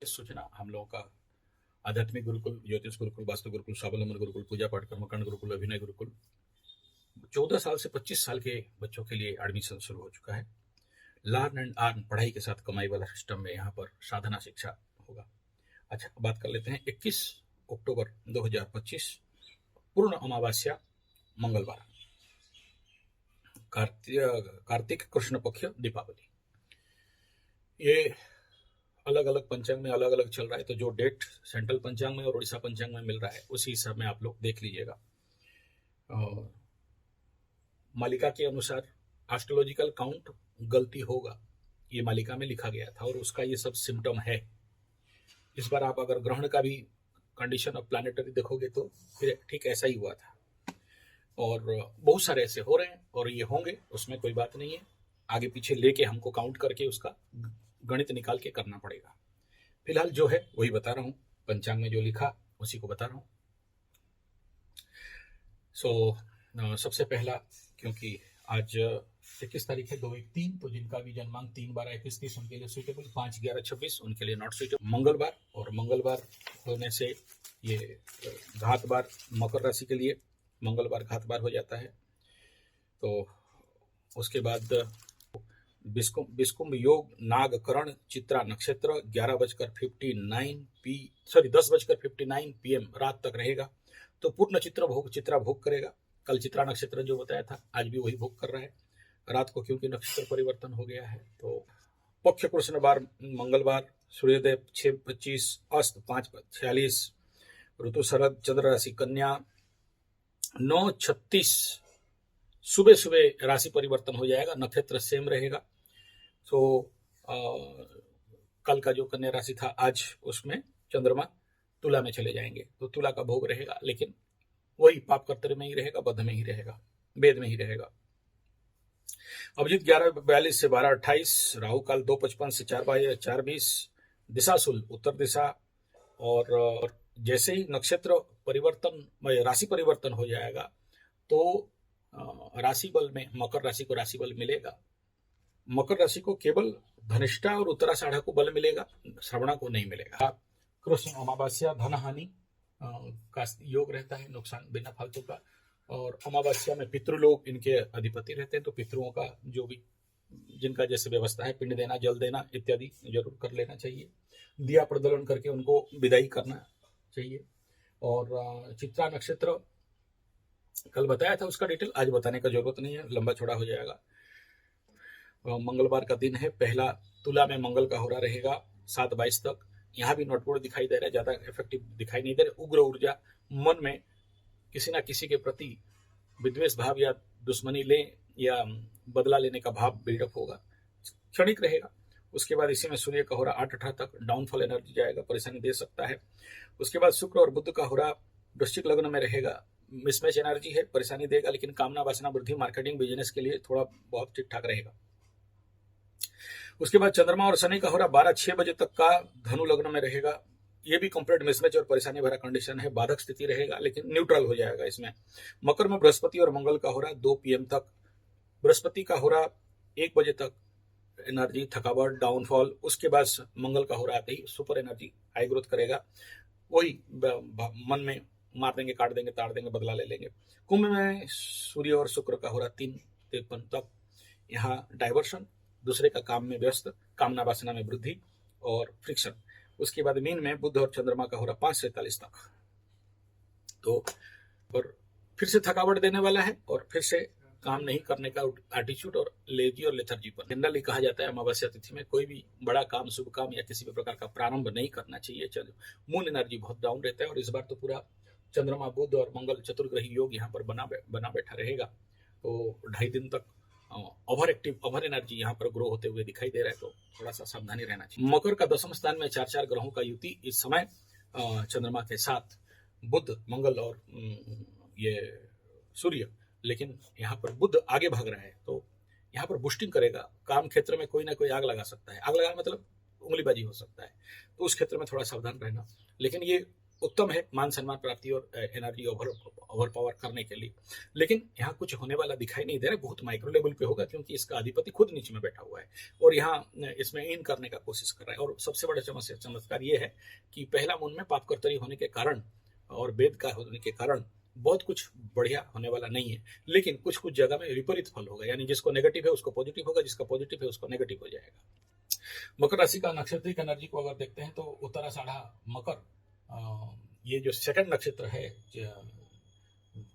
सूचना हम लोगों का आध्यात्मिक गुरुकुल, ज्योतिष गुरुकुल, वास्तु गुरुकुल, स्वावलंबन गुरुकुल, पूजा पाठ कर्मकांड गुरुकुल, अभिनय गुरुकुल 14 साल से 25 साल के बच्चों के लिए एडमिशन शुरू हो चुका है। लर्न एंड अर्न, पढ़ाई के साथ कमाई वाला सिस्टम में यहाँ पर साधना शिक्षा होगा। अच्छा, बात कर लेते हैं 21 अक्टूबर 2025 पूर्ण अमावस्या मंगलवार, कार्तिक कृष्ण पक्ष दीपावली। ये अलग अलग पंचांग में अलग अलग चल रहा है, तो जो डेट सेंट्रल पंचांग में और उड़ीसा पंचांग में मिल रहा है उसी हिसाब में आप लोग देख लीजिएगा। मालिका के अनुसार एस्ट्रोलॉजिकल काउंट गलती होगा, ये मालिका में लिखा गया था और उसका ये सब सिम्टम है। इस बार आप अगर ग्रहण का भी कंडीशन ऑफ प्लैनेटरी देखोगे तो फिर ठीक ऐसा ही हुआ था, और बहुत सारे ऐसे हो रहे हैं और ये होंगे, उसमें कोई बात नहीं है। आगे पीछे लेके हमको काउंट करके उसका गणित निकाल के करना पड़ेगा। फिलहाल जो है वही बता रहा हूँ, पंचांग में जो लिखा उसी को बता रहा हूँ। सबसे पहला, क्योंकि आज 21 तारीख है 2-1-3, तो जिनका भी जन्मांक 3-12-21-30 उनके लिए सुटेबल, 5-11-26 उनके लिए नॉट सुटेबल। मंगलवार, और मंगलवार होने से ये घात बार मकर राशि के लिए मंगलवार घात बार हो जाता है। तो उसके बाद बिस्कुंभ योग, नागकरण, चित्रा नक्षत्र 10:59 PM रात तक रहेगा। तो पूर्ण चित्रा भोग करेगा। कल चित्रा नक्षत्र जो बताया था आज भी वही भोग कर रहा है रात को, क्योंकि नक्षत्र परिवर्तन हो गया है। तो पक्ष कृष्ण बार मंगलवार, सूर्योदय 6:25, अस्त 5:46, ऋतु शरद, चंद्र राशि कन्या, 9:36 सुबह सुबह राशि परिवर्तन हो जाएगा, नक्षत्र सेम रहेगा। तो कल का जो कन्या राशि था आज उसमें चंद्रमा तुला में चले जाएंगे, तो तुला का भोग रहेगा, लेकिन वही पाप कर्तव्य में ही रहेगा, बद्ध में ही रहेगा, वेद में ही रहेगा। अभिजीत 11:42 से 12:28, राहु काल 2:55 से 4:20, दिशाशूल उत्तर दिशा। और जैसे ही नक्षत्र परिवर्तन, राशि परिवर्तन हो जाएगा तो राशि बल में मकर राशि को राशि बल मिलेगा। मकर राशि को केवल धनिष्ठा और उत्तराषाढ़ा को बल मिलेगा, श्रवणा को नहीं मिलेगा। कृष्ण अमावस्या धन हानि का योग रहता है, नुकसान बिना फालतू का। और अमावस्या में पितृलोग इनके अधिपति रहते हैं, तो पितृओं का जो भी जिनका जैसे व्यवस्था है, पिंड देना, जल देना इत्यादि जरूर कर लेना चाहिए। दिया प्रज्वलन करके उनको विदाई करना चाहिए। और चित्रा नक्षत्र कल बताया था, उसका डिटेल आज बताने का जरूरत नहीं है, लंबा चौड़ा हो जाएगा। मंगलवार का दिन है पहला, तुला में मंगल का होरा रहेगा 7:22 तक। यहाँ भी नोटबोर्ड दिखाई दे रहा है, ज्यादा इफेक्टिव दिखाई नहीं दे रहा। उग्र ऊर्जा, मन में किसी ना किसी के प्रति विद्वेष भाव या दुश्मनी ले या बदला लेने का भाव बिल्डअप होगा, क्षणिक रहेगा। उसके बाद इसी में सूर्य का होरा 8:18 तक डाउनफॉल एनर्जी जाएगा, परेशानी दे सकता है। उसके बाद शुक्र और बुध का होरा वृश्चिक लग्न में रहेगा, मिसमैच एनर्जी है, परेशानी देगा, लेकिन कामना वासना वृद्धि, मार्केटिंग बिजनेस के लिए थोड़ा बहुत ठीक ठाक रहेगा। उसके बाद चंद्रमा और शनि का होरा 12-6 बजे तक का धनु लग्न में रहेगा। ये भी कंप्लीट मिसमैच और परेशानी भरा कंडीशन है, बाधक स्थिति रहेगा, लेकिन न्यूट्रल हो जाएगा इसमें। मकर में बृहस्पति और मंगल का होरा 2 PM तक, बृहस्पति का होरा 1 बजे तक एनर्जी, थकावट, डाउनफॉल। उसके बाद मंगल का होरा आते ही सुपर एनर्जी, हाई ग्रोथ करेगा, वही मन में मार देंगे, काट देंगे, ताड़ देंगे, बदला ले लेंगे। कुंभ में सूर्य और शुक्र का होरा 3:53 तक, यहाँ डाइवर्शन, दूसरे का काम में व्यस्त, कामना वासना में वृद्धि और फ्रिक्शन। उसके बाद मीन में बुध और चंद्रमा का होरा 5:47 तक। तो और फिर से थकावट देने वाला है और फिर से काम नहीं करने का एटीट्यूड और लेजी और लेथर्जी पर। जनरली कहा जाता है अमावस्या तिथि में कोई भी बड़ा काम, शुभ काम या किसी भी प्रकार का प्रारंभ नहीं करना चाहिए। मून एनर्जी बहुत डाउन रहता है, और इस बार तो पूरा चंद्रमा, बुध और मंगल चतुर्ग्रही योग यहाँ पर बना बैठा रहेगा। तो 2.5 दिन तक ओवर एनर्जी यहाँ पर ग्रो होते हुए दिखाई दे रहा है, तो थोड़ा सा सावधानी रहना चाहिए। मकर का 10वें स्थान में 4 ग्रहों का युति इस समय चंद्रमा के साथ, बुध, मंगल और ये सूर्य, लेकिन यहाँ पर बुध आगे भाग रहा है, तो यहाँ पर बूस्टिंग करेगा। काम क्षेत्र में कोई ना कोई आग लगा सकता है, आग लगाना मतलब उंगलीबाजी हो सकता है, तो उस क्षेत्र में थोड़ा सावधान रहना। लेकिन ये उत्तम है मान सम्मान प्राप्ति और एनर्जी ओवर पावर करने के लिए, लेकिन यहाँ कुछ होने वाला दिखाई नहीं दे रहा है। बहुत माइक्रो लेवल पे होगा क्योंकि इसका अधिपति खुद नीचे में बैठा हुआ है और यहाँ इसमें इन करने का कोशिश कर रहा है। और सबसे बड़ा चमत्कार ये है कि पहला मून में पाप कर्तरी होने के कारण और वेद का होने के कारण बहुत कुछ बढ़िया होने वाला नहीं है, लेकिन कुछ कुछ जगह में विपरीत फल होगा, यानी जिसको नेगेटिव है उसको पॉजिटिव होगा, जिसका पॉजिटिव है उसको नेगेटिव हो जाएगा। मकर राशि का नक्षत्रिक एनर्जी को अगर देखते हैं तो उत्तराषाढ़ा मकर, ये जो सेकंड नक्षत्र है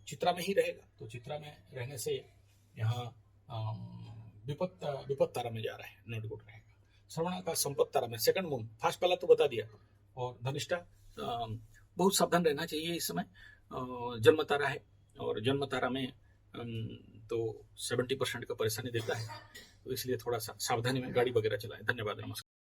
चित्रा में ही रहेगा, तो चित्रा में रहने से यहाँ विपत्त तारा में जा रहा है, नॉट गुड रहेगा। श्रवण का संपत्त तारा में सेकंड मून, फास्ट वाला तो बता दिया। और धनिष्ठा बहुत सावधान रहना चाहिए इस समय, जन्म तारा है और जन्म तारा में तो 70% का परेशानी देता है, तो इसलिए थोड़ा सा सावधानी में गाड़ी वगैरह चलाएं। धन्यवाद, नमस्कार।